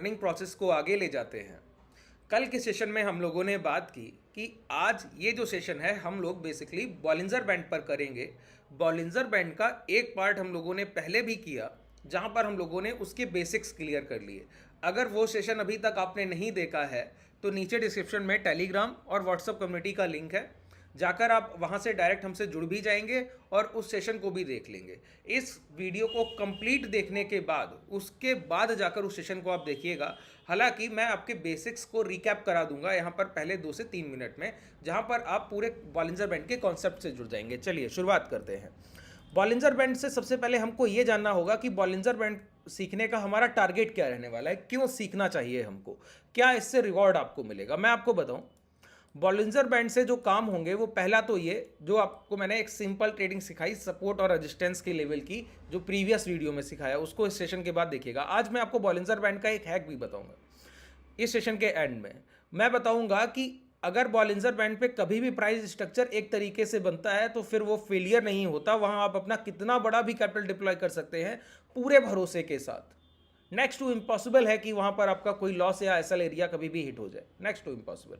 Learning process को आगे ले जाते हैं। कल के सेशन में हम लोगों ने बात की कि आज ये जो सेशन है हम लोग बेसिकली बॉलिंजर बैंड पर करेंगे। बॉलिंजर बैंड का एक पार्ट हम लोगों ने पहले भी किया, जहाँ पर हम लोगों ने उसके बेसिक्स क्लियर कर लिए। अगर वो सेशन अभी तक आपने नहीं देखा है तो नीचे डिस्क्रिप्शन में टेलीग्राम और व्हाट्सएप कम्युनिटी का लिंक है, जाकर आप वहाँ से डायरेक्ट हमसे जुड़ भी जाएंगे और उस सेशन को भी देख लेंगे। इस वीडियो को कंप्लीट देखने के बाद उसके बाद जाकर उस सेशन को आप देखिएगा। हालांकि मैं आपके बेसिक्स को रिकैप करा दूंगा यहाँ पर पहले 2 से 3 मिनट में, जहाँ पर आप पूरे बॉलिंजर बैंड के कॉन्सेप्ट से जुड़ जाएंगे। चलिए शुरुआत करते हैं। बॉलिंजर बैंड से सबसे पहले हमको ये जानना होगा कि बॉलिंजर बैंड सीखने का हमारा टारगेट क्या रहने वाला है, क्यों सीखना चाहिए हमको, क्या इससे रिवॉर्ड आपको मिलेगा। मैं आपको बताऊं, बॉलिंजर बैंड से जो काम होंगे वो पहला तो ये जो आपको मैंने एक सिंपल ट्रेडिंग सिखाई सपोर्ट और रेजिस्टेंस के लेवल की, जो प्रीवियस वीडियो में सिखाया उसको इस सेशन के बाद देखिएगा। आज मैं आपको बॉलिंजर बैंड का एक हैक भी बताऊंगा। इस सेशन के एंड में मैं बताऊंगा कि अगर बॉलिंजर बैंड पे कभी भी प्राइस स्ट्रक्चर एक तरीके से बनता है तो फिर वो फेलियर नहीं होता, वहां आप अपना कितना बड़ा भी कैपिटल डिप्लॉय कर सकते हैं पूरे भरोसे के साथ। नेक्स्ट टू इम्पॉसिबल है कि वहां पर आपका कोई लॉस या एसएल एरिया कभी भी हिट हो जाए, नेक्स्ट टू इम्पॉसिबल।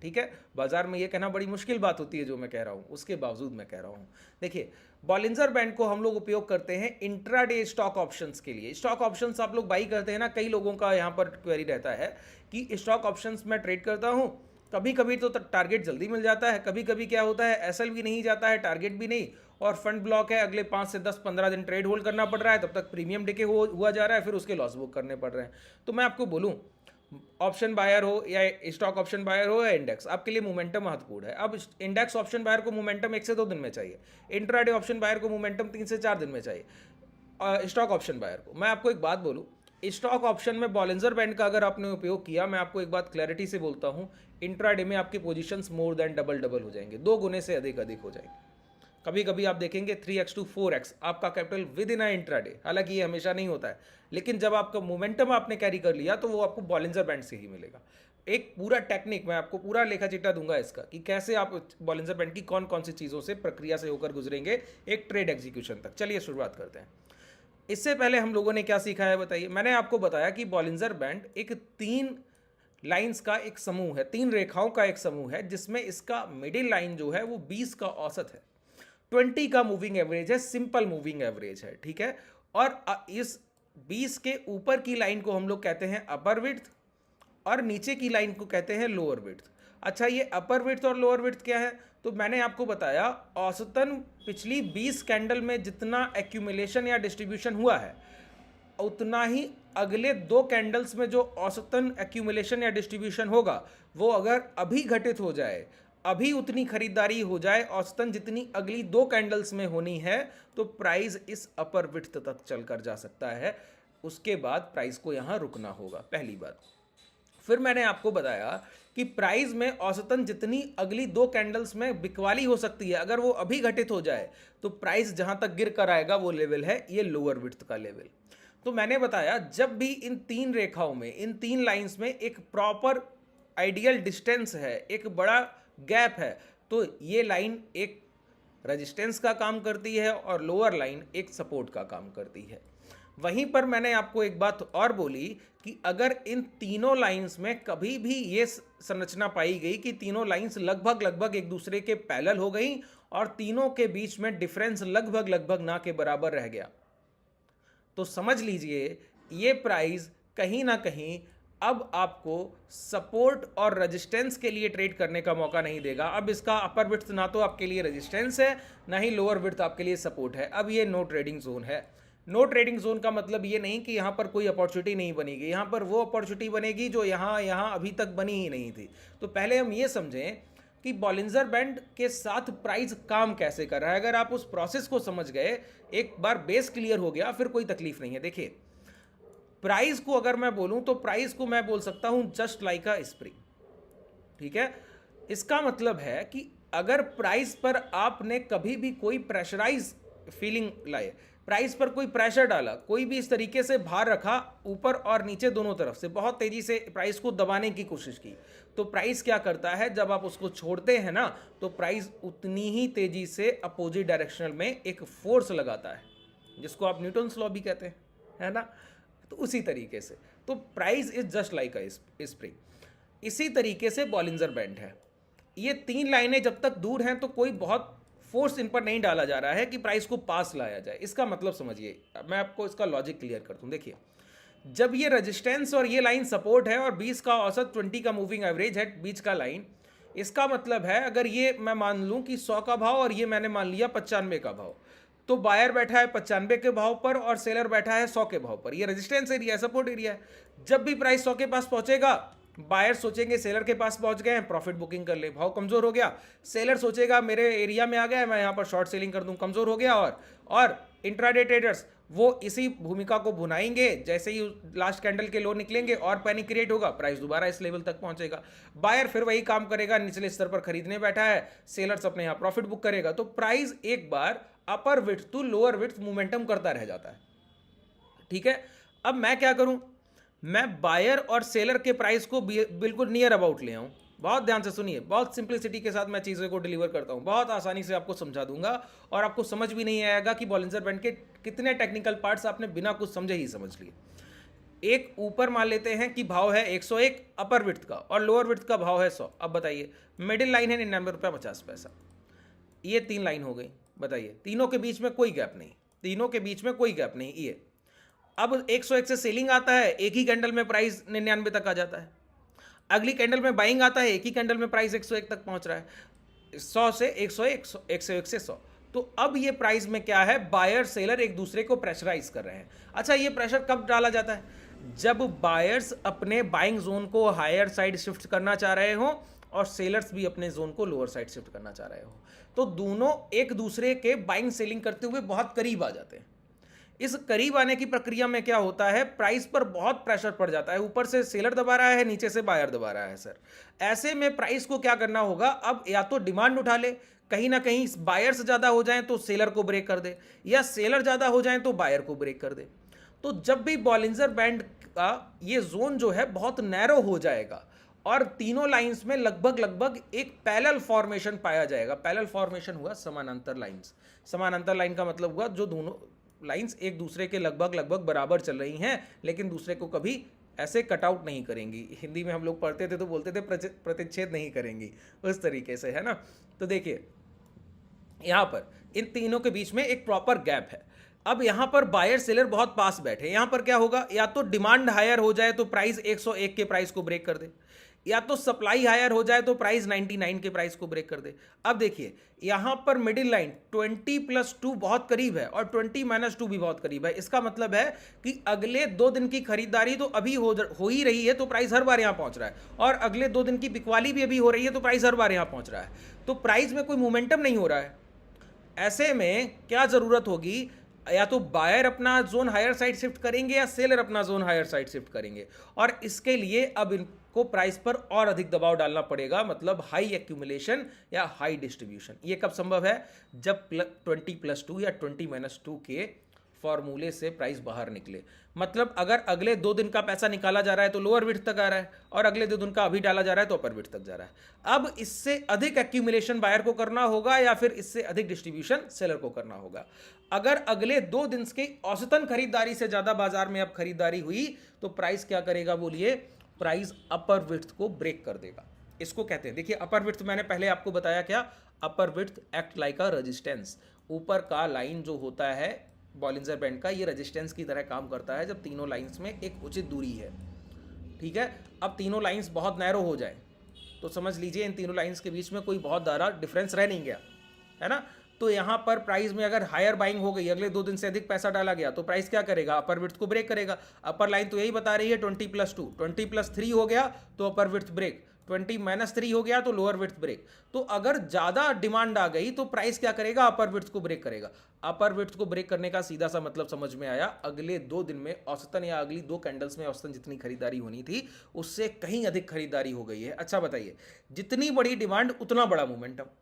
ठीक है, बाजार में ये कहना बड़ी मुश्किल बात होती है जो मैं कह रहा हूँ, उसके बावजूद मैं कह रहा हूँ। देखिए, बॉलिंजर बैंड को हम लोग उपयोग करते हैं इंट्राडे स्टॉक ऑप्शंस के लिए। स्टॉक ऑप्शंस आप लोग बाई करते हैं ना, कई लोगों का यहाँ पर क्वेरी रहता है कि स्टॉक ऑप्शंस में ट्रेड करता हूँ, कभी कभी तो टारगेट जल्दी मिल जाता है, कभी कभी क्या होता है एसएल भी नहीं जाता है, टारगेट भी नहीं, और फंड ब्लॉक है, अगले 5 से 10-15 दिन ट्रेड होल्ड करना पड़ रहा है, तब तक प्रीमियम डिके हुआ जा रहा है, फिर उसके लॉस बुक करने पड़ रहे हैं। तो मैं आपको बोलूँ, ऑप्शन बायर हो या स्टॉक ऑप्शन बायर हो या इंडेक्स, आपके लिए मोमेंटम महत्वपूर्ण है। अब इंडेक्स ऑप्शन बायर को मोमेंटम 1 से 2 दिन में चाहिए, इंट्राडे ऑप्शन बायर को मोमेंटम 3 से 4 दिन में चाहिए। स्टॉक ऑप्शन बायर को मैं आपको एक बात बोलूं, स्टॉक ऑप्शन में बॉलिंजर बैंड का अगर आपने उपयोग किया, मैं आपको एक बात क्लैरिटी से बोलता हूं, इंट्राडे में आपकी पोजीशंस मोर देन डबल हो जाएंगे, 2 गुने से अधिक हो जाएंगे। कभी कभी आप देखेंगे 3x to 4x आपका कैपिटल विद इन इंट्राडे। हालांकि ये हमेशा नहीं होता है, लेकिन जब आपका मोमेंटम आपने कैरी कर लिया तो वो आपको बॉलिंजर बैंड से ही मिलेगा। एक पूरा टेक्निक मैं आपको पूरा लेखा चिट्ठा दूंगा इसका कि कैसे आप बॉलिंजर बैंड की कौन कौन सी चीज़ों से प्रक्रिया से होकर गुजरेंगे एक ट्रेड एग्जीक्यूशन तक। चलिए शुरुआत करते हैं। इससे पहले हम लोगों ने क्या सीखा है बताइए। मैंने आपको बताया कि बॉलिंजर बैंड एक 3 लाइंस का एक समूह है, 3 रेखाओं का एक समूह है, जिसमें इसका मिडिल लाइन जो है वो 20 का औसत है, 20 का मूविंग एवरेज है, सिंपल मूविंग एवरेज है। ठीक है, और इस 20 के ऊपर की लाइन को हम लोग कहते हैं अपर विड्थ और नीचे की लाइन को कहते हैं लोअर विड्थ। अच्छा, ये अपर विड्थ और लोअर विड्थ क्या है? तो मैंने आपको बताया औसतन पिछली 20 कैंडल में जितना एक्यूमुलेशन या डिस्ट्रीब्यूशन हुआ है, उतना ही अगले 2 कैंडल्स में जो औसतन एक्यूमुलेशन या डिस्ट्रीब्यूशन होगा, वो अगर अभी घटित हो जाए, अभी उतनी खरीदारी हो जाए औसतन जितनी अगली 2 कैंडल्स में होनी है, तो प्राइस इस अपर विड्थ तक चलकर जा सकता है। उसके बाद प्राइस को यहां रुकना होगा, पहली बात। फिर मैंने आपको बताया कि प्राइस में औसतन जितनी अगली 2 कैंडल्स में बिकवाली हो सकती है, अगर वो अभी घटित हो जाए तो प्राइस जहां तक गिर कर आएगा वो लेवल है ये लोअर विड्थ का लेवल। तो मैंने बताया जब भी इन 3 रेखाओं में, इन 3 लाइंस में एक प्रॉपर आइडियल डिस्टेंस है, एक बड़ा गैप है, तो ये लाइन एक रेजिस्टेंस का काम करती है और लोअर लाइन एक सपोर्ट का काम करती है। वहीं पर मैंने आपको एक बात और बोली कि अगर इन तीनों लाइंस में कभी भी ये संरचना पाई गई कि तीनों लाइंस लगभग एक दूसरे के पैरेलल हो गई और तीनों के बीच में डिफरेंस लगभग ना के बराबर रह गया, तो समझ लीजिए ये प्राइस कहीं ना कहीं अब आपको सपोर्ट और रेजिस्टेंस के लिए ट्रेड करने का मौका नहीं देगा। अब इसका अपर विड्थ ना तो आपके लिए रेजिस्टेंस है, ना ही लोअर विड्थ आपके लिए सपोर्ट है। अब ये नो ट्रेडिंग जोन है। नो ट्रेडिंग जोन का मतलब ये नहीं कि यहाँ पर कोई अपॉर्चुनिटी नहीं बनेगी, यहाँ पर वो अपॉर्चुनिटी बनेगी जो यहाँ अभी तक बनी ही नहीं थी। तो पहले हम ये समझें कि बॉलिंजर बैंड के साथ प्राइस काम कैसे कर रहा है। अगर आप उस प्रोसेस को समझ गए, एक बार बेस क्लियर हो गया, फिर कोई तकलीफ नहीं है। देखिए, प्राइस को अगर मैं बोलूं तो प्राइस को मैं बोल सकता हूं जस्ट लाइक अ स्प्रिंग। ठीक है, इसका मतलब है कि अगर प्राइस पर आपने कभी भी कोई प्रेशराइज फीलिंग लाए, प्राइस पर कोई प्रेशर डाला, कोई भी इस तरीके से भार रखा ऊपर और नीचे दोनों तरफ से, बहुत तेजी से प्राइस को दबाने की कोशिश की, तो प्राइस क्या करता है, जब आप उसको छोड़ते हैं ना, तो प्राइस उतनी ही तेजी से अपोजिट डायरेक्शनल में एक फोर्स लगाता है, जिसको आप न्यूटन्स लॉ भी कहते हैं, है ना। तो उसी तरीके से तो price is just like a spring. इसी तरीके से बॉलिंजर बैंड है। ये तीन लाइनें जब तक दूर हैं तो कोई बहुत फोर्स इन पर नहीं डाला जा रहा है कि प्राइस को पास लाया जाए। इसका मतलब समझिए, मैं आपको इसका लॉजिक क्लियर कर दूं। देखिए, जब ये रेजिस्टेंस और ये लाइन सपोर्ट है और 20 का औसत 20 का मूविंग एवरेज है बीच का लाइन, इसका मतलब है अगर ये मैं मान लूं कि 100 का भाव और ये मैंने मान लिया 95 का भाव, तो बायर बैठा है 95 के भाव पर और सेलर बैठा है 100 के भाव पर। ये रेजिस्टेंस एरिया है, सपोर्ट एरिया है। जब भी प्राइस 100 के पास पहुंचेगा, बायर सोचेंगे सेलर के पास पहुंच गए हैं, प्रॉफिट बुकिंग कर ले, भाव कमजोर हो गया। सेलर सोचेगा मेरे एरिया में आ गया है, मैं यहाँ पर शॉर्ट सेलिंग कर दूं, कमजोर हो गया। और इंट्राडे ट्रेडर्स वो इसी भूमिका को भुनाएंगे। जैसे ही लास्ट कैंडल के लो निकलेंगे और पैनिक क्रिएट होगा, प्राइस दोबारा इस लेवल तक पहुंचेगा। बायर फिर वही काम करेगा, निचले स्तर पर खरीदने बैठा है, सेलर्स अपने यहाँ प्रॉफिट बुक करेगा। तो प्राइस एक बार upper width to lower width momentum करता रह जाता है। ठीक है, अब मैं क्या करूं, मैं बायर और सेलर के प्राइस को बिल्कुल नियर अबाउट ले आऊं। बहुत ध्यान से सुनिए, बहुत सिंपलिसिटी के साथ मैं चीज़ों को डिलीवर करता हूं, बहुत आसानी से आपको समझा दूंगा और आपको समझ भी नहीं आएगा कि बॉलिंजर बैंड के कितने टेक्निकल पार्ट्स आपने बिना कुछ समझे ही समझ लिए। एक ऊपर मान लेते हैं कि भाव है 101 अपर विड्थ का और लोअर विड्थ का भाव है 100। अब बताइए, मिडिल लाइन है 99 रुपया 50 पैसा। ये तीन लाइन हो गई। बताइए, तीनों के बीच में कोई गैप नहीं, तीनों के बीच में कोई गैप नहीं। ये अब 101 से सेलिंग आता है, एक ही कैंडल में प्राइस 99 तक आ जाता है। अगली कैंडल में बाइंग आता है, एक ही कैंडल में प्राइस 101 तक पहुंच रहा है। 100 से 101, 101 से 100। तो अब ये प्राइस में क्या है, बायर सेलर एक दूसरे को प्रेशराइज कर रहे हैं। अच्छा, ये प्रेशर कब डाला जाता है, जब बायर्स अपने बाइंग जोन को हायर साइड शिफ्ट करना चाह रहे हो और सेलर्स भी अपने जोन को लोअर साइड शिफ्ट करना चाह रहे हो। तो दोनों एक दूसरे के बाइंग सेलिंग करते हुए बहुत करीब आ जाते हैं। इस करीब आने की प्रक्रिया में क्या होता है, प्राइस पर बहुत प्रेशर पड़ जाता है। ऊपर से सेलर दबा रहा है, नीचे से बायर दबा रहा है। सर, ऐसे में प्राइस को क्या करना होगा, अब या तो डिमांड उठा ले, कहीं ना कहीं बायर्स ज्यादा हो जाएं तो सेलर को ब्रेक कर दे, या सेलर ज्यादा हो जाएं तो बायर को ब्रेक कर दे। तो जब भी बॉलिंजर बैंड का ये जोन जो है बहुत नैरो हो जाएगा और तीनों लाइंस में लगभग एक पैरेलल फॉर्मेशन पाया जाएगा। पैरेलल फॉर्मेशन हुआ समानांतर लाइंस। समानांतर लाइन का मतलब हुआ जो दोनों लाइंस एक दूसरे के लगभग बराबर चल रही हैं, लेकिन दूसरे को कभी ऐसे कटआउट नहीं करेंगी। हिंदी में हम लोग पढ़ते थे तो बोलते थे प्रतिच्छेद नहीं करेंगी, उस तरीके से, है ना। तो देखिए, यहाँ पर इन तीनों के बीच में एक प्रॉपर गैप है। अब यहाँ पर बायर सेलर बहुत पास बैठे, यहाँ पर क्या होगा, या तो डिमांड हायर हो जाए तो प्राइस 101 के प्राइस को ब्रेक कर दे, या तो सप्लाई हायर हो जाए तो प्राइस 99 के प्राइस को ब्रेक कर दे। अब देखिए, यहां पर मिडिल लाइन 20+2 बहुत करीब है और 20-2 भी बहुत करीब है। इसका मतलब है कि अगले 2 दिन की खरीदारी तो अभी हो ही रही है, तो प्राइस हर बार यहां पहुंच रहा है, और अगले 2 दिन की बिकवाली भी अभी हो रही है, तो प्राइस हर बार यहां पहुंच रहा है। तो प्राइस में कोई मोमेंटम नहीं हो रहा है। ऐसे में क्या जरूरत होगी, या तो बायर अपना जोन हायर साइड शिफ्ट करेंगे या सेलर अपना जोन हायर साइड शिफ्ट करेंगे, और इसके लिए अब इनको प्राइस पर और अधिक दबाव डालना पड़ेगा, मतलब हाई एक्यूमुलेशन या हाई डिस्ट्रीब्यूशन। ये कब संभव है, जब 20+2 या 20-2 के फॉर्मूले से प्राइस बाहर निकले। मतलब अगर अगले 2 दिन का पैसा निकाला जा रहा है तो लोअर विड्थ तक आ रहा है, और अगले 2 दिन का अभी डाला जा रहा है तो अपर विड्थ तक जा रहा है। अब इससे अधिक एक्यूमुलेशन बायर को करना होगा या फिर इससे अधिक डिस्ट्रीब्यूशन सेलर को करना होगा। अगर अगले 2 दिन के औसतन खरीदारी से ज्यादा बाजार में अब खरीदारी हुई तो प्राइस क्या करेगा, बोलिए, प्राइस अपर विड्थ को ब्रेक कर देगा। इसको कहते हैं, देखिए, अपर विड्थ मैंने पहले आपको बताया क्या, upper width act like a resistance. ऊपर का लाइन जो होता है बॉलिंजर बैंड का, ये रेजिस्टेंस की तरह काम करता है जब तीनों लाइंस में एक उचित दूरी है। ठीक है, अब तीनों लाइंस बहुत नैरो हो जाए तो समझ लीजिए इन तीनों लाइंस के बीच में कोई बहुत ज़्यादा डिफरेंस रह नहीं गया, है ना। तो यहाँ पर प्राइस में अगर हायर बाइंग हो गई, अगले 2 दिन से अधिक पैसा डाला गया, तो प्राइस क्या करेगा, अपर विड्थ को ब्रेक करेगा। अपर लाइन तो यही बता रही है 20+2, 20+3 हो गया तो अपर विड्थ ब्रेक, 20-3 हो गया तो लोअर विड्थ ब्रेक। तो अगर ज्यादा डिमांड आ गई तो प्राइस क्या करेगा, अपर विड्थ को ब्रेक करेगा। अपर विड्थ को ब्रेक करने का सीधा सा मतलब समझ में आया, अगले 2 दिन में औसतन या अगली 2 कैंडल्स में औसतन जितनी खरीदारी होनी थी उससे कहीं अधिक खरीदारी हो गई है। अच्छा बताइए, जितनी बड़ी डिमांड उतना बड़ा मोमेंटम।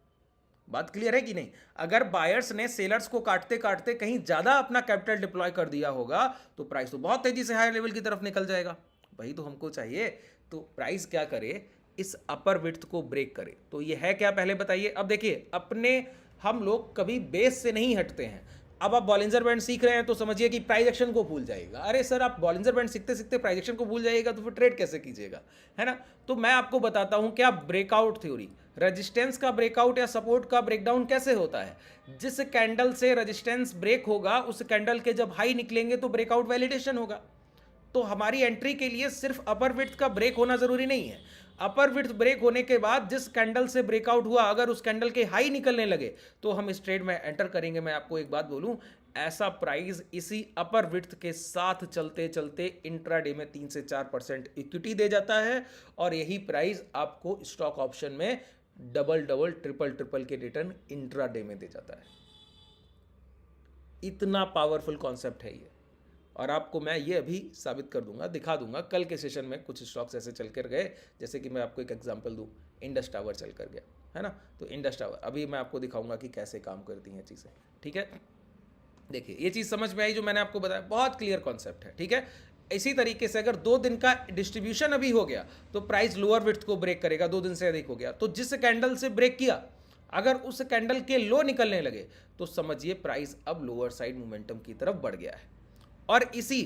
बात क्लियर है कि नहीं। अगर बायर्स ने सेलर्स को काटते काटते कहीं ज्यादा अपना कैपिटल डिप्लॉय कर दिया होगा तो प्राइस तो बहुत तेजी से हायर लेवल की तरफ निकल जाएगा। वही तो हमको चाहिए। तो प्राइस क्या करे, इस अपर विड्थ को ब्रेक करे। तो ये है क्या, पहले बताइए। अब देखिए, अपने हम लोग कभी बेस से नहीं हटते हैं, अब आप बॉलिंजर बैंड सीख रहे हैं तो समझिए कि प्राइस एक्शन को भूल जाएगा। अरे सर, आप बॉलिंजर बैंड सीखते सीखते प्राइस एक्शन को भूल जाइएगा तो फिर ट्रेड कैसे कीजिएगा, है ना। तो मैं आपको बताता हूं क्या ब्रेकआउट थ्योरी, रेजिस्टेंस का ब्रेकआउट या सपोर्ट का ब्रेकडाउन कैसे होता है। जिस कैंडल से रेजिस्टेंस ब्रेक होगा उस कैंडल के जब हाई निकलेंगे तो ब्रेकआउट वैलिडेशन होगा। तो हमारी एंट्री के लिए सिर्फ अपर विड्थ का ब्रेक होना जरूरी नहीं है। अपर विड्थ ब्रेक होने के बाद जिस कैंडल से ब्रेकआउट हुआ अगर उस कैंडल के हाई निकलने लगे तो हम इस ट्रेड में एंटर करेंगे। मैं आपको एक बात बोलूं, ऐसा प्राइस इसी अपर विड्थ के साथ चलते चलते इंट्राडे में 3 से 4% इक्विटी दे जाता है और यही प्राइस आपको स्टॉक ऑप्शन में डबल डबल ट्रिपल ट्रिपल के रिटर्न इंट्राडे में दे जाता है। इतना पावरफुल कॉन्सेप्ट है ये, और आपको मैं ये अभी साबित कर दूंगा, दिखा दूंगा। कल के सेशन में कुछ स्टॉक्स ऐसे चल कर गए, जैसे कि मैं आपको एक एग्जांपल दूं, इंडस टावर चल कर गया, है ना। तो इंडस टावर अभी मैं आपको दिखाऊंगा कि कैसे काम करती हैं चीज़ें, ठीक है। देखिए ये चीज़ समझ में आई जो मैंने आपको बताया, बहुत क्लियर कॉन्सेप्ट है, ठीक है। इसी तरीके से अगर 2 दिन का डिस्ट्रीब्यूशन अभी हो गया तो प्राइस लोअर विड्थ को ब्रेक करेगा। 2 दिन से अधिक हो गया तो जिस कैंडल से ब्रेक किया अगर उस कैंडल के लो निकलने लगे तो समझिए प्राइस अब लोअर साइड मोमेंटम की तरफ बढ़ गया है। और इसी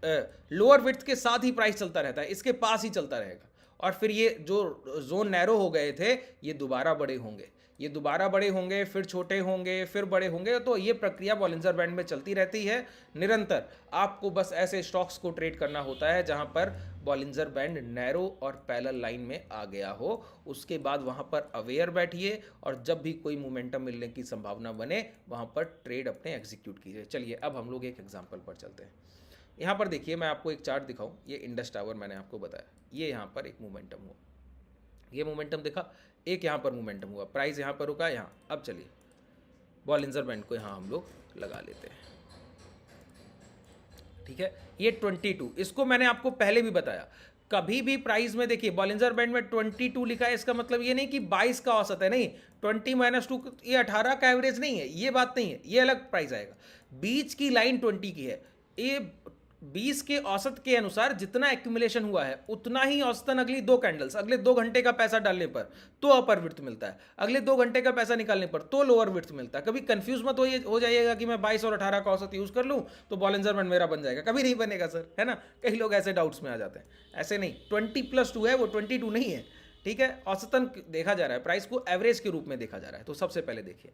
लोअर विड्थ के साथ ही प्राइस चलता रहता है, इसके पास ही चलता रहेगा। और फिर ये जो जोन नैरो हो गए थे ये दोबारा बड़े होंगे, ये दोबारा बड़े होंगे, फिर छोटे होंगे, फिर बड़े होंगे। तो ये प्रक्रिया बॉलिंजर बैंड में चलती रहती है निरंतर। आपको बस ऐसे स्टॉक्स को ट्रेड करना होता है जहां पर बॉलिंजर बैंड नैरो और पैरेलल लाइन में आ गया हो। उसके बाद वहां पर अवेयर बैठिए और जब भी कोई मोमेंटम मिलने की संभावना बने वहां पर ट्रेड अपने एग्जीक्यूट कीजिए। चलिए अब हम लोग एक एग्जाम्पल पर चलते हैं। यहाँ पर देखिए मैं आपको एक चार्ट दिखाऊं, ये इंडस टावर मैंने आपको बताया, ये यहाँ पर एक मोमेंटम हुआ, ये मोमेंटम देखा, एक यहाँ पर मोमेंटम हुआ, प्राइस यहाँ पर रुका यहाँ। अब चलिए बॉलिंजर बैंड को यहाँ हम लोग लगा लेते हैं, ठीक है। ये 22, इसको मैंने आपको पहले भी बताया, कभी भी प्राइस में देखिए बॉलिंजर बैंड में 22 लिखा है, इसका मतलब ये नहीं कि 22 का औसत है, नहीं, 20 - 2 ये 18 का एवरेज नहीं है, ये बात नहीं है, ये अलग प्राइस आएगा। बीच की लाइन 20 की है, ये 20 के औसत के अनुसार जितना एक्यूमुलेशन हुआ है उतना ही औसतन अगली 2 कैंडल्स, अगले 2 घंटे का पैसा डालने पर तो अपर विड्थ मिलता है, अगले 2 घंटे का पैसा निकालने पर तो लोअर विड्थ मिलता है। कभी कंफ्यूज मत हो जाइएगा कि मैं 22 और 18 का औसत यूज कर लूं तो बॉलिंजर बैंड मेरा बन जाएगा, कभी नहीं बनेगा सर, है ना। कई लोग ऐसे डाउट्स में आ जाते हैं, ऐसे नहीं, 20+2 है वो 22 नहीं है, ठीक है। औसतन देखा जा रहा है, प्राइस को एवरेज के रूप में देखा जा रहा है। तो सबसे पहले देखिए,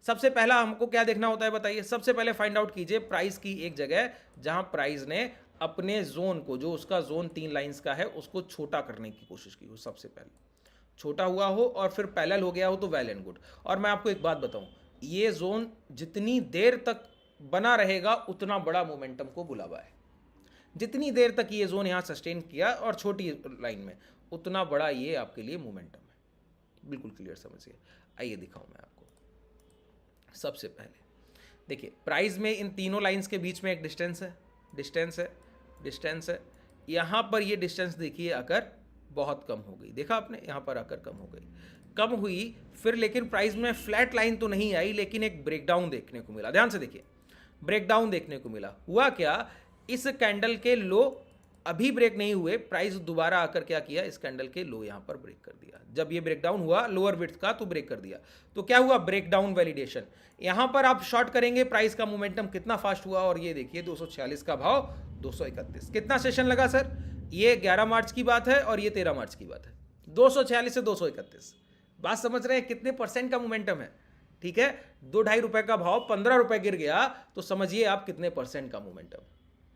सबसे पहला हमको क्या देखना होता है बताइए। सबसे पहले फाइंड आउट कीजिए प्राइस की एक जगह जहां प्राइस ने अपने जोन को, जो उसका जोन 3 लाइंस का है, उसको छोटा करने की कोशिश की हो। सबसे पहले छोटा हुआ हो और फिर पैरेलल हो गया हो तो वेल एंड गुड। और मैं आपको एक बात बताऊं, ये जोन जितनी देर तक बना रहेगा उतना बड़ा मोमेंटम को बुलावा है। जितनी देर तक ये जोन यहाँ सस्टेन किया और छोटी लाइन में, उतना बड़ा ये आपके लिए मोमेंटम है। बिल्कुल क्लियर समझिए। आइए दिखाऊं मैं आपको। सबसे पहले देखिए प्राइस में इन तीनों लाइंस के बीच में एक डिस्टेंस है, डिस्टेंस है, डिस्टेंस है। यहाँ पर ये डिस्टेंस देखिए आकर बहुत कम हो गई, देखा आपने, यहाँ पर आकर कम हो गई, कम हुई। फिर लेकिन प्राइस में फ्लैट लाइन तो नहीं आई, लेकिन एक ब्रेकडाउन देखने को मिला। ध्यान से देखिए, ब्रेकडाउन देखने को मिला। हुआ क्या, इस कैंडल के लो अभी ब्रेक नहीं हुए, प्राइस दोबारा आकर क्या किया, इस कैंडल के लो यहाँ पर ब्रेक कर दिया। जब ये ब्रेकडाउन हुआ लोअर विड्थ का तो ब्रेक कर दिया। तो क्या हुआ, ब्रेकडाउन वैलिडेशन। यहाँ पर आप शॉर्ट करेंगे, प्राइस का मोमेंटम कितना फास्ट हुआ, और ये देखिए 246 का भाव 231। कितना सेशन लगा सर, ये 11 मार्च की बात है और ये 13 मार्च की बात है। 246 से 231, बात समझ रहे हैं कितने % का मोमेंटम है, ठीक है। 2-2.5 रुपए का भाव 15 रुपए गिर गया तो समझिए आप कितने % का मोमेंटम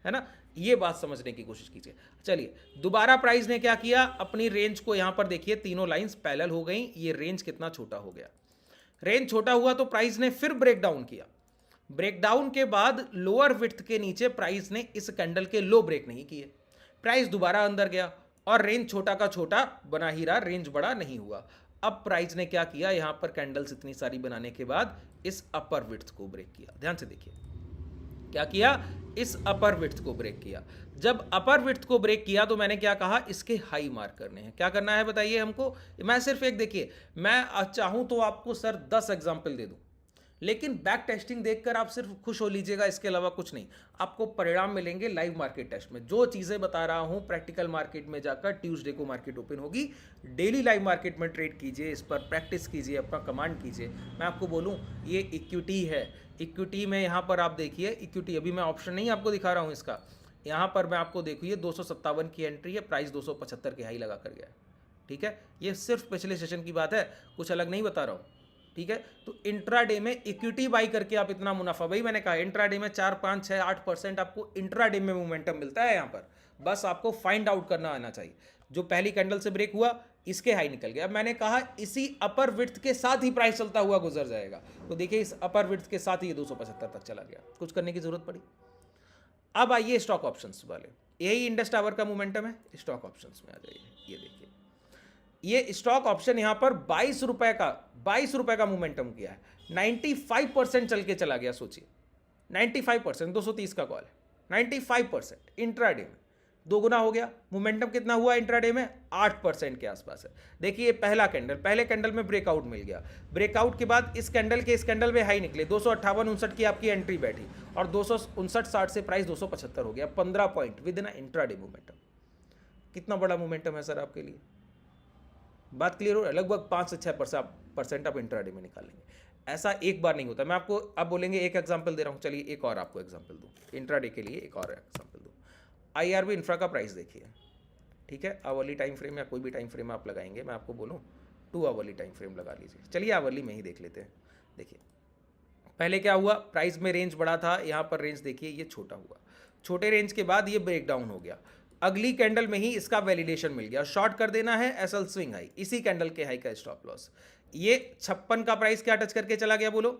है ना। ये बात समझने की कोशिश कीजिए। चलिए दोबारा प्राइस ने क्या किया, अपनी रेंज को यहां पर देखिए, तीनों लाइंस पैरेलल हो गई, ये रेंज कितना छोटा हो गया। रेंज छोटा हुआ तो प्राइस ने फिर ब्रेकडाउन किया। ब्रेकडाउन के बाद लोअर विड्थ के नीचे प्राइस ने इस कैंडल के लो ब्रेक नहीं किए, प्राइस दोबारा अंदर गया और रेंज छोटा का छोटा बना ही रहा, रेंज बड़ा नहीं हुआ। अब प्राइस ने क्या किया, यहां पर कैंडल्स इतनी सारी बनाने के बाद इस अपर विड्थ को ब्रेक किया। ध्यान से देखिए क्या किया, इस अपर विड्थ को ब्रेक किया। जब अपर विड्थ को ब्रेक किया तो मैंने क्या कहा, इसके हाई मार्क करने हैं। क्या करना है बताइए हमको, मैं सिर्फ एक, देखिए मैं चाहूं तो आपको सर 10 एग्जाम्पल दे दूं, लेकिन बैक टेस्टिंग देखकर आप सिर्फ खुश हो लीजिएगा, इसके अलावा कुछ नहीं। आपको परिणाम मिलेंगे लाइव मार्केट टेस्ट में। जो चीज़ें बता रहा हूं प्रैक्टिकल मार्केट में जाकर, ट्यूसडे को मार्केट ओपन होगी, डेली लाइव मार्केट में ट्रेड कीजिए, इस पर प्रैक्टिस कीजिए, अपना कमांड कीजिए। मैं आपको बोलूं ये इक्विटी है, इक्विटी में यहाँ पर आप देखिए, इक्विटी अभी मैं ऑप्शन नहीं आपको दिखा रहा हूँ इसका, यहाँ पर मैं आपको देखिए 257 की एंट्री है, प्राइस 275 के हाई लगा कर गया है। ठीक है, ये सिर्फ पिछले सेशन की बात है, कुछ अलग नहीं बता रहा हूँ। ठीक है, तो इंट्राडे में इक्विटी बाई करके आप इतना मुनाफा, भाई मैंने कहा इंट्राडे में 4, 5, 6, 8% आपको इंट्राडे में मोमेंटम मिलता है यहाँ पर, बस आपको फाइंड आउट करना आना चाहिए। जो पहली कैंडल से ब्रेक हुआ इसके हाई निकल गया, अब मैंने कहा इसी अपर विड्थ के साथ ही प्राइस चलता हुआ गुजर जाएगा, तो देखिए इस अपर विड्थ के साथ ही ये 275 तक चला गया, कुछ करने की जरूरत पड़ी। अब आइए स्टॉक ऑप्शंस वाले, यही इंडस टावर का मोमेंटम है, स्टॉक ऑप्शंस में आ जाइए। ये देखिए, ये स्टॉक ऑप्शन यहां पर 22 रुपए का मोमेंटम किया है, 95% चल के चला गया। सोचिए 95%, 230 का कॉल है, 95% इंट्राडे में दोगुना हो गया। मोमेंटम कितना हुआ इंट्राडे में? 8% के आसपास है। देखिए पहला कैंडल, पहले कैंडल में ब्रेकआउट मिल गया, ब्रेकआउट के बाद इस कैंडल में हाई निकले, 258-59 की आपकी एंट्री बैठी और 259-60 से प्राइस 275 हो गया, 15 point with in intraday momentum. कितना बड़ा मोमेंटम है सर आपके लिए? बात क्लियर हो रहा है? लगभग 5 से 6% आप इंट्राडे में निकालेंगे। ऐसा एक बार नहीं होता। मैं आपको अब बोलेंगे एक एग्जांपल दे रहा हूँ, चलिए एक और आपको एग्जांपल दूँ इंट्राडे के लिए, एक और एग्जांपल दूँ। IRB इंफ्रा का प्राइस देखिए, ठीक है, आवरली टाइम फ्रेम या कोई भी टाइम फ्रेम आप लगाएंगे, मैं आपको बोलूँ 2 आवरली टाइम फ्रेम लगा लीजिए। चलिए आवरली में ही देख लेते हैं। देखिए पहले क्या हुआ, प्राइस में रेंज बड़ा था, यहाँ पर रेंज देखिए ये छोटा हुआ, छोटे रेंज के बाद ये ब्रेक डाउन हो गया, अगली कैंडल में ही इसका वैलिडेशन मिल गया, शॉर्ट कर देना है एसएल स्विंग हाई, इसी कैंडल के हाई का स्टॉप लॉस। ये 56 का प्राइस क्या टच करके चला गया, बोलो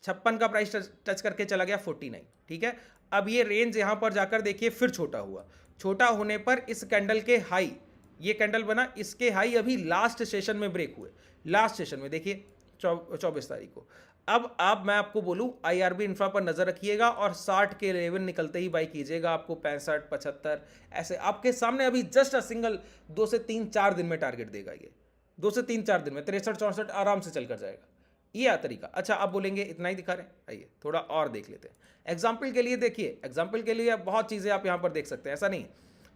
56 का प्राइस टच करके चला गया 49। ठीक है, अब ये रेंज यहां पर जाकर देखिए फिर छोटा हुआ, छोटा होने पर इस कैंडल के हाई, ये कैंडल बना, इसके हाई अभी लास्ट सेशन में ब्रेक हुए, लास्ट सेशन में देखिए 24 तारीख को। अब मैं आपको बोलूं IRB इंफ्रा पर नजर रखिएगा और 60 के लेवल निकलते ही बाई कीजिएगा, आपको 65, 75 ऐसे आपके सामने अभी जस्ट अ सिंगल 2 से 3-4 दिन में टारगेट देगा, ये 2 से 3-4 दिन में 63-64 आराम से चल कर जाएगा, ये तरीका। अच्छा आप बोलेंगे इतना ही दिखा रहे हैं, आइए थोड़ा और देख लेते हैं एग्जाम्पल के लिए। देखिए एग्जाम्पल के लिए बहुत चीज़ें आप यहाँ पर देख सकते हैं, ऐसा नहीं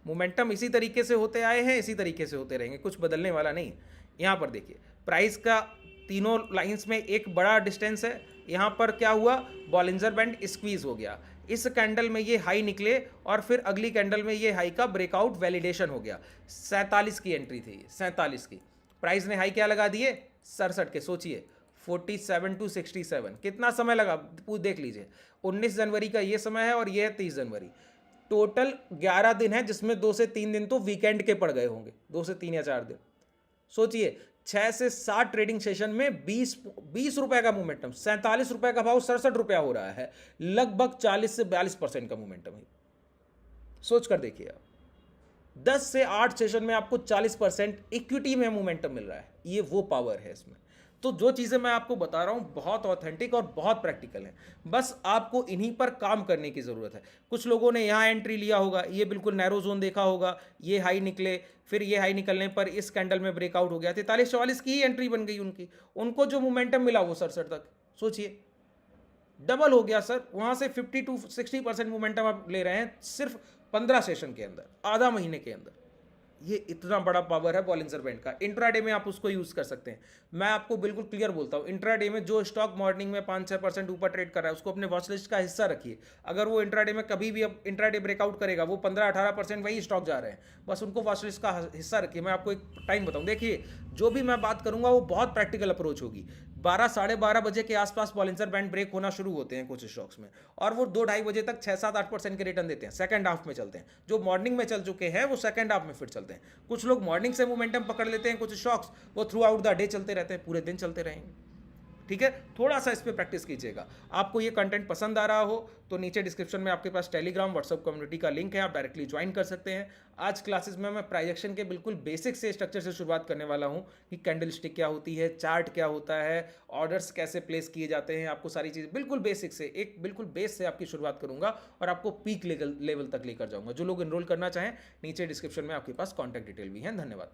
मोमेंटम इसी तरीके से होते आए हैं, इसी तरीके से होते रहेंगे, कुछ बदलने वाला नहीं। यहाँ पर देखिए प्राइस का तीनों लाइंस में एक बड़ा डिस्टेंस है, यहाँ पर क्या हुआ, बॉलिंजर बैंड स्क्वीज हो गया, इस कैंडल में ये हाई निकले और फिर अगली कैंडल में ये हाई का ब्रेकआउट वैलिडेशन हो गया। 47 की एंट्री थी, 47 की, प्राइस ने हाई क्या लगा दिए, 67 के। सोचिए 47 to 67 कितना समय लगा, देख लीजिए 19 जनवरी का ये समय है और ये है 30 जनवरी, टोटल 11 दिन है, जिसमें 2 से 3 दिन तो वीकेंड के पड़ गए होंगे, 2 से 3 या 4 दिन। सोचिए 6 से 7 ट्रेडिंग सेशन में 20 रुपए का मोमेंटम, 47 रुपए का भाव 67 रुपया हो रहा है, लगभग 40 से 42% का मोमेंटम है। सोच कर देखिए आप, 10 से 8 सेशन में आपको 40% इक्विटी में मोमेंटम मिल रहा है, ये वो पावर है इसमें। तो जो चीज़ें मैं आपको बता रहा हूँ बहुत ऑथेंटिक और बहुत प्रैक्टिकल है, बस आपको इन्हीं पर काम करने की ज़रूरत है। कुछ लोगों ने यहाँ एंट्री लिया होगा, ये बिल्कुल नैरो जोन देखा होगा, ये हाई निकले, फिर ये हाई निकलने पर इस कैंडल में ब्रेकआउट हो गया, 43-44 की ही एंट्री बन गई उनकी, उनको जो मोमेंटम मिला वो 67 तक, सोचिए डबल हो गया सर, वहाँ से 50 to 60% मोमेंटम आप ले रहे हैं सिर्फ 15 सेशन के अंदर, आधा महीने के अंदर। ये इतना बड़ा पावर है बॉलिंजर बैंड का। इंट्राडे में आप उसको यूज़ कर सकते हैं। मैं आपको बिल्कुल क्लियर बोलता हूँ, इंट्राडे में जो स्टॉक मॉर्निंग में 5-6% ऊपर ट्रेड कर रहा है उसको अपने वॉच लिस्ट का हिस्सा रखिए। अगर वो इंट्राडे में कभी भी अब इंट्राडे ब्रेकआउट करेगा, वो 15-18% वही स्टॉक जा रहे हैं, बस उनको वॉच लिस्ट का हिस्सा रखिए। मैं आपको एक टाइम बताऊँ, देखिए जो भी मैं बात करूँगा वो बहुत प्रैक्टिकल अप्रोच होगी। 12-12:30 बजे के आसपास बॉलिंजर बैंड ब्रेक होना शुरू होते हैं कुछ स्टॉक्स में, और वो 2-2:30 बजे तक 6-7-8% के रिटर्न देते हैं, सेकंड हाफ में चलते हैं। जो मॉर्निंग में चल चुके हैं वो सेकंड हाफ में फिर चलते हैं। कुछ लोग मॉर्निंग से मोमेंटम पकड़ लेते हैं, कुछ स्टॉक्स वो थ्रू आउट द डे चलते रहते हैं, पूरे दिन चलते रहेंगे। ठीक है, थोड़ा सा इस पर प्रैक्टिस कीजिएगा। आपको ये कंटेंट पसंद आ रहा हो तो नीचे डिस्क्रिप्शन में आपके पास टेलीग्राम व्हाट्सएप कम्युनिटी का लिंक है, आप डायरेक्टली ज्वाइन कर सकते हैं। आज क्लासेस में मैं प्राइजेक्शन के बिल्कुल बेसिक से स्ट्रक्चर से शुरुआत करने वाला हूँ कि कैंडल स्टिक क्या होती है, चार्ट क्या होता है, ऑर्डर्स कैसे प्लेस किए जाते हैं, आपको सारी चीज़ बिल्कुल बेसिक से, एक बिल्कुल बेस से आपकी शुरुआत करूँगा और आपको पीक लेवल तक लेकर जाऊँगा। जो लोग इनरोल करना चाहें नीचे डिस्क्रिप्शन में आपके पास कॉन्टैक्ट डिटेल भी है। धन्यवाद।